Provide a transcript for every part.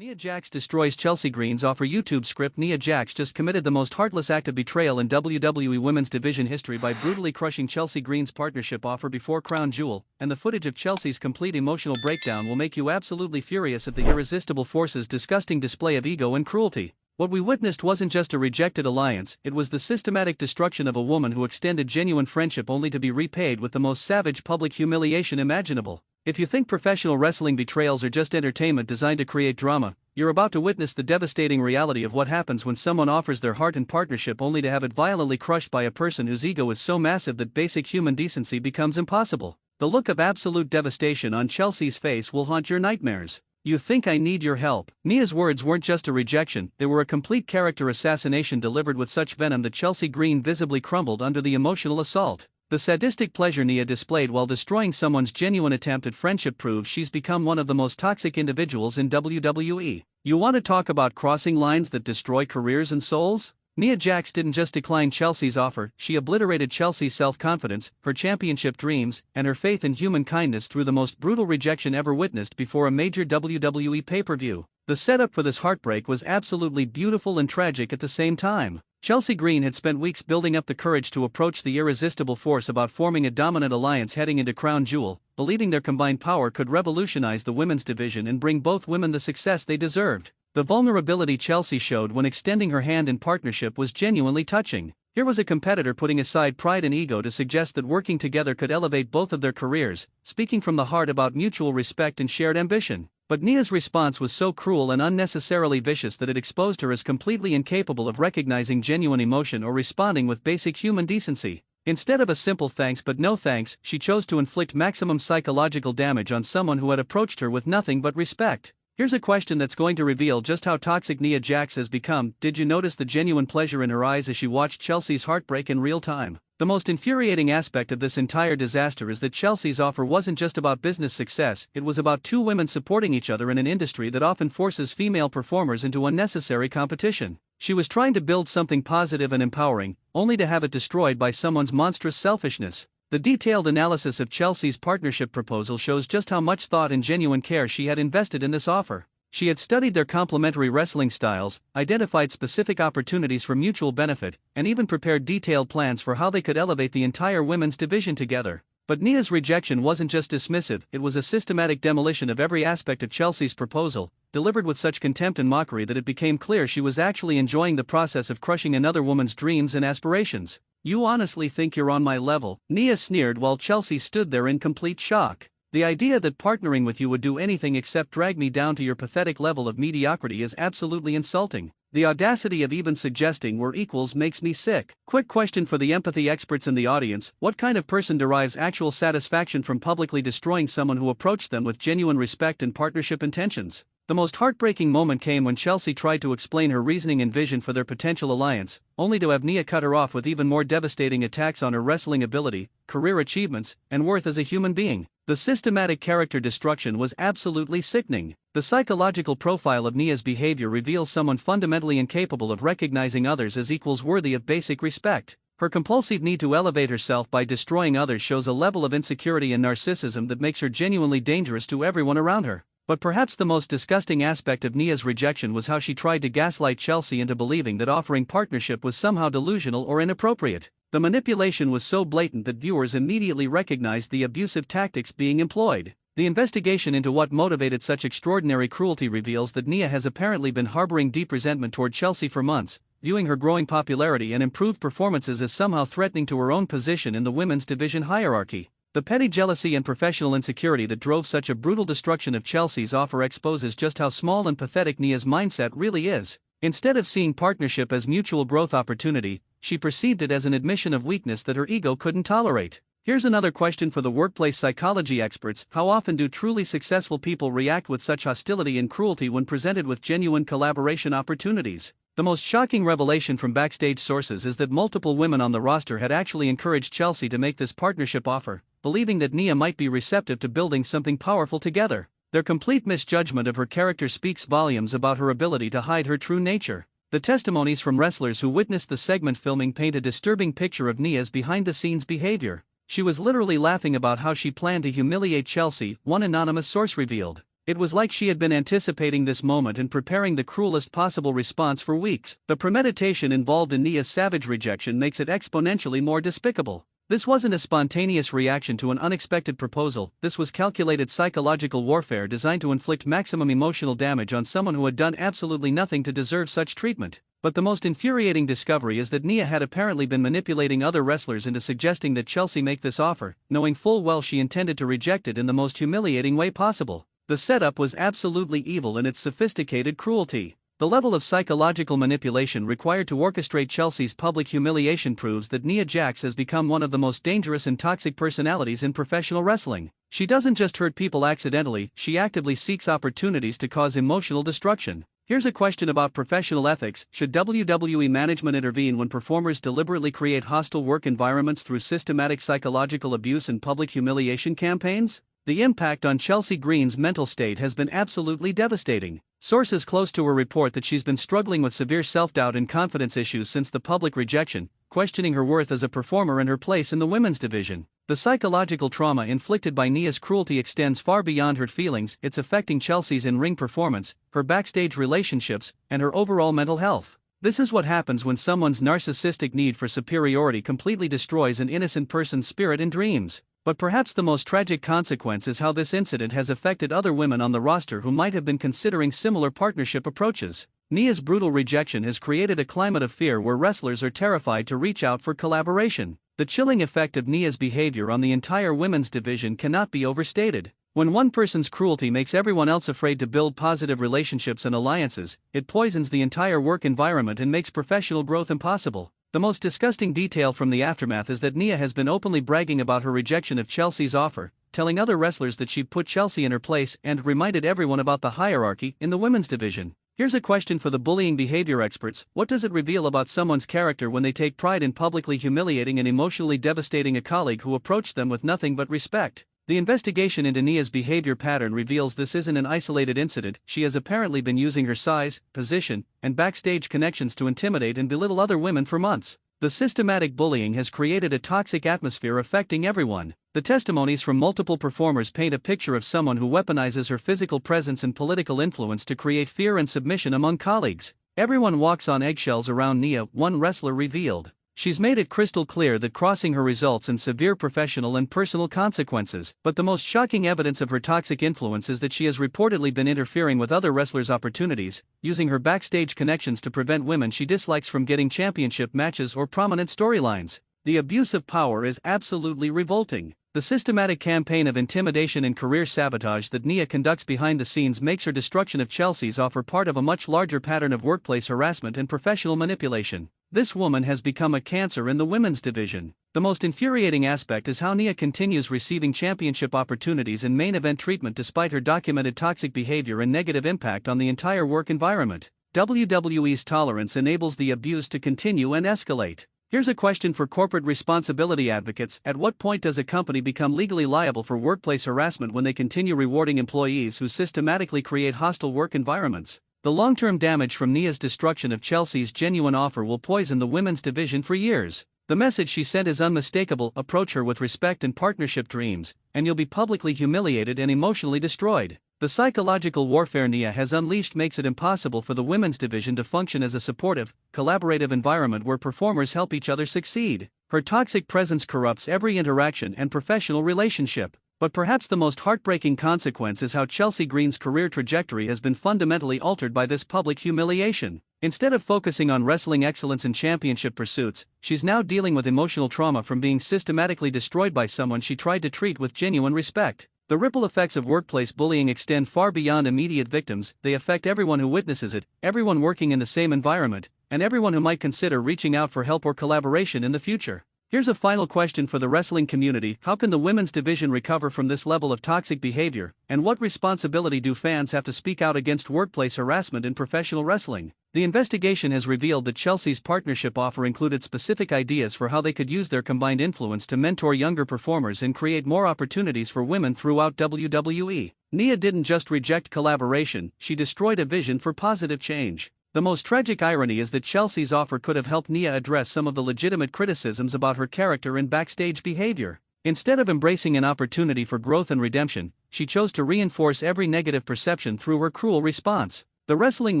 Nia Jax destroys Chelsea Green's offer. YouTube script. Nia Jax just committed the most heartless act of betrayal in WWE Women's Division history by brutally crushing Chelsea Green's partnership offer before Crown Jewel, and the footage of Chelsea's complete emotional breakdown will make you absolutely furious at the irresistible force's disgusting display of ego and cruelty. What we witnessed wasn't just a rejected alliance, it was the systematic destruction of a woman who extended genuine friendship only to be repaid with the most savage public humiliation imaginable. If you think professional wrestling betrayals are just entertainment designed to create drama, you're about to witness the devastating reality of what happens when someone offers their heart and partnership only to have it violently crushed by a person whose ego is so massive that basic human decency becomes impossible. The look of absolute devastation on Chelsea's face will haunt your nightmares. "You think I need your help?" Nia's words weren't just a rejection, they were a complete character assassination delivered with such venom that Chelsea Green visibly crumbled under the emotional assault. The sadistic pleasure Nia displayed while destroying someone's genuine attempt at friendship proves she's become one of the most toxic individuals in WWE. You want to talk about crossing lines that destroy careers and souls? Nia Jax didn't just decline Chelsea's offer, she obliterated Chelsea's self-confidence, her championship dreams, and her faith in human kindness through the most brutal rejection ever witnessed before a major WWE pay-per-view. The setup for this heartbreak was absolutely beautiful and tragic at the same time. Chelsea Green had spent weeks building up the courage to approach the irresistible force about forming a dominant alliance heading into Crown Jewel, believing their combined power could revolutionize the women's division and bring both women the success they deserved. The vulnerability Chelsea showed when extending her hand in partnership was genuinely touching. Here was a competitor putting aside pride and ego to suggest that working together could elevate both of their careers, speaking from the heart about mutual respect and shared ambition. But Nia's response was so cruel and unnecessarily vicious that it exposed her as completely incapable of recognizing genuine emotion or responding with basic human decency. Instead of a simple thanks but no thanks, she chose to inflict maximum psychological damage on someone who had approached her with nothing but respect. Here's a question that's going to reveal just how toxic Nia Jax has become. Did you notice the genuine pleasure in her eyes as she watched Chelsea's heartbreak in real time? The most infuriating aspect of this entire disaster is that Chelsea's offer wasn't just about business success, it was about two women supporting each other in an industry that often forces female performers into unnecessary competition. She was trying to build something positive and empowering, only to have it destroyed by someone's monstrous selfishness. The detailed analysis of Chelsea's partnership proposal shows just how much thought and genuine care she had invested in this offer. She had studied their complementary wrestling styles, identified specific opportunities for mutual benefit, and even prepared detailed plans for how they could elevate the entire women's division together. But Nia's rejection wasn't just dismissive, it was a systematic demolition of every aspect of Chelsea's proposal, delivered with such contempt and mockery that it became clear she was actually enjoying the process of crushing another woman's dreams and aspirations. "You honestly think you're on my level?" Nia sneered while Chelsea stood there in complete shock. "The idea that partnering with you would do anything except drag me down to your pathetic level of mediocrity is absolutely insulting. The audacity of even suggesting we're equals makes me sick." Quick question for the empathy experts in the audience: what kind of person derives actual satisfaction from publicly destroying someone who approached them with genuine respect and partnership intentions? The most heartbreaking moment came when Chelsea tried to explain her reasoning and vision for their potential alliance, only to have Nia cut her off with even more devastating attacks on her wrestling ability, career achievements, and worth as a human being. The systematic character destruction was absolutely sickening. The psychological profile of Nia's behavior reveals someone fundamentally incapable of recognizing others as equals worthy of basic respect. Her compulsive need to elevate herself by destroying others shows a level of insecurity and narcissism that makes her genuinely dangerous to everyone around her. But perhaps the most disgusting aspect of Nia's rejection was how she tried to gaslight Chelsea into believing that offering partnership was somehow delusional or inappropriate. The manipulation was so blatant that viewers immediately recognized the abusive tactics being employed. The investigation into what motivated such extraordinary cruelty reveals that Nia has apparently been harboring deep resentment toward Chelsea for months, viewing her growing popularity and improved performances as somehow threatening to her own position in the women's division hierarchy. The petty jealousy and professional insecurity that drove such a brutal destruction of Chelsea's offer exposes just how small and pathetic Nia's mindset really is. Instead of seeing partnership as mutual growth opportunity, she perceived it as an admission of weakness that her ego couldn't tolerate. Here's another question for the workplace psychology experts: how often do truly successful people react with such hostility and cruelty when presented with genuine collaboration opportunities? The most shocking revelation from Backstage sources is that multiple women on the roster had actually encouraged Chelsea to make this partnership offer, believing that Nia might be receptive to building something powerful together. Their complete misjudgment of her character speaks volumes about her ability to hide her true nature. The testimonies from wrestlers who witnessed the segment filming paint a disturbing picture of Nia's behind-the-scenes behavior. She was literally laughing about how she planned to humiliate Chelsea, one anonymous source revealed. It was like she had been anticipating this moment and preparing the cruelest possible response for weeks. The premeditation involved in Nia's savage rejection makes it exponentially more despicable. This wasn't a spontaneous reaction to an unexpected proposal, this was calculated psychological warfare designed to inflict maximum emotional damage on someone who had done absolutely nothing to deserve such treatment. But the most infuriating discovery is that Nia had apparently been manipulating other wrestlers into suggesting that Chelsea make this offer, knowing full well she intended to reject it in the most humiliating way possible. The setup was absolutely evil in its sophisticated cruelty. The level of psychological manipulation required to orchestrate Chelsea's public humiliation proves that Nia Jax has become one of the most dangerous and toxic personalities in professional wrestling. She doesn't just hurt people accidentally, she actively seeks opportunities to cause emotional destruction. Here's a question about professional ethics: should WWE management intervene when performers deliberately create hostile work environments through systematic psychological abuse and public humiliation campaigns? The impact on Chelsea Green's mental state has been absolutely devastating. Sources close to her report that she's been struggling with severe self-doubt and confidence issues since the public rejection, questioning her worth as a performer and her place in the women's division. The psychological trauma inflicted by Nia's cruelty extends far beyond her feelings, it's affecting Chelsea's in-ring performance, her backstage relationships, and her overall mental health. This is what happens when someone's narcissistic need for superiority completely destroys an innocent person's spirit and dreams. But perhaps the most tragic consequence is how this incident has affected other women on the roster who might have been considering similar partnership approaches. Nia's brutal rejection has created a climate of fear where wrestlers are terrified to reach out for collaboration. The chilling effect of Nia's behavior on the entire women's division cannot be overstated. When one person's cruelty makes everyone else afraid to build positive relationships and alliances, it poisons the entire work environment and makes professional growth impossible. The most disgusting detail from the aftermath is that Nia has been openly bragging about her rejection of Chelsea's offer, telling other wrestlers that she'd put Chelsea in her place and reminded everyone about the hierarchy in the women's division. Here's a question for the bullying behavior experts: what does it reveal about someone's character when they take pride in publicly humiliating and emotionally devastating a colleague who approached them with nothing but respect? The investigation into Nia's behavior pattern reveals this isn't an isolated incident. She has apparently been using her size, position, and backstage connections to intimidate and belittle other women for months. The systematic bullying has created a toxic atmosphere affecting everyone. The testimonies from multiple performers paint a picture of someone who weaponizes her physical presence and political influence to create fear and submission among colleagues. Everyone walks on eggshells around Nia, one wrestler revealed. She's made it crystal clear that crossing her results in severe professional and personal consequences, but the most shocking evidence of her toxic influence is that she has reportedly been interfering with other wrestlers' opportunities, using her backstage connections to prevent women she dislikes from getting championship matches or prominent storylines. The abuse of power is absolutely revolting. The systematic campaign of intimidation and career sabotage that Nia conducts behind the scenes makes her destruction of Chelsea's offer part of a much larger pattern of workplace harassment and professional manipulation. This woman has become a cancer in the women's division. The most infuriating aspect is how Nia continues receiving championship opportunities and main event treatment despite her documented toxic behavior and negative impact on the entire work environment. WWE's tolerance enables the abuse to continue and escalate. Here's a question for corporate responsibility advocates: at what point does a company become legally liable for workplace harassment when they continue rewarding employees who systematically create hostile work environments? The long-term damage from Nia's destruction of Chelsea's genuine offer will poison the women's division for years. The message she sent is unmistakable: approach her with respect and partnership dreams, and you'll be publicly humiliated and emotionally destroyed. The psychological warfare Nia has unleashed makes it impossible for the women's division to function as a supportive, collaborative environment where performers help each other succeed. Her toxic presence corrupts every interaction and professional relationship. But perhaps the most heartbreaking consequence is how Chelsea Green's career trajectory has been fundamentally altered by this public humiliation. Instead of focusing on wrestling excellence and championship pursuits, she's now dealing with emotional trauma from being systematically destroyed by someone she tried to treat with genuine respect. The ripple effects of workplace bullying extend far beyond immediate victims. They affect everyone who witnesses it, everyone working in the same environment, and everyone who might consider reaching out for help or collaboration in the future. Here's a final question for the wrestling community: how can the women's division recover from this level of toxic behavior, and what responsibility do fans have to speak out against workplace harassment in professional wrestling? The investigation has revealed that Chelsea's partnership offer included specific ideas for how they could use their combined influence to mentor younger performers and create more opportunities for women throughout WWE. Nia didn't just reject collaboration, she destroyed a vision for positive change. The most tragic irony is that Chelsea's offer could have helped Nia address some of the legitimate criticisms about her character and backstage behavior. Instead of embracing an opportunity for growth and redemption, she chose to reinforce every negative perception through her cruel response. The wrestling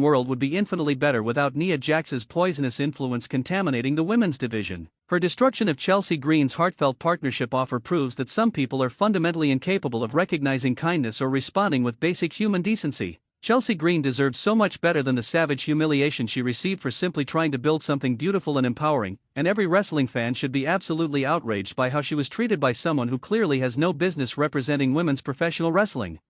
world would be infinitely better without Nia Jax's poisonous influence contaminating the women's division. Her destruction of Chelsea Green's heartfelt partnership offer proves that some people are fundamentally incapable of recognizing kindness or responding with basic human decency. Chelsea Green deserves so much better than the savage humiliation she received for simply trying to build something beautiful and empowering, and every wrestling fan should be absolutely outraged by how she was treated by someone who clearly has no business representing women's professional wrestling.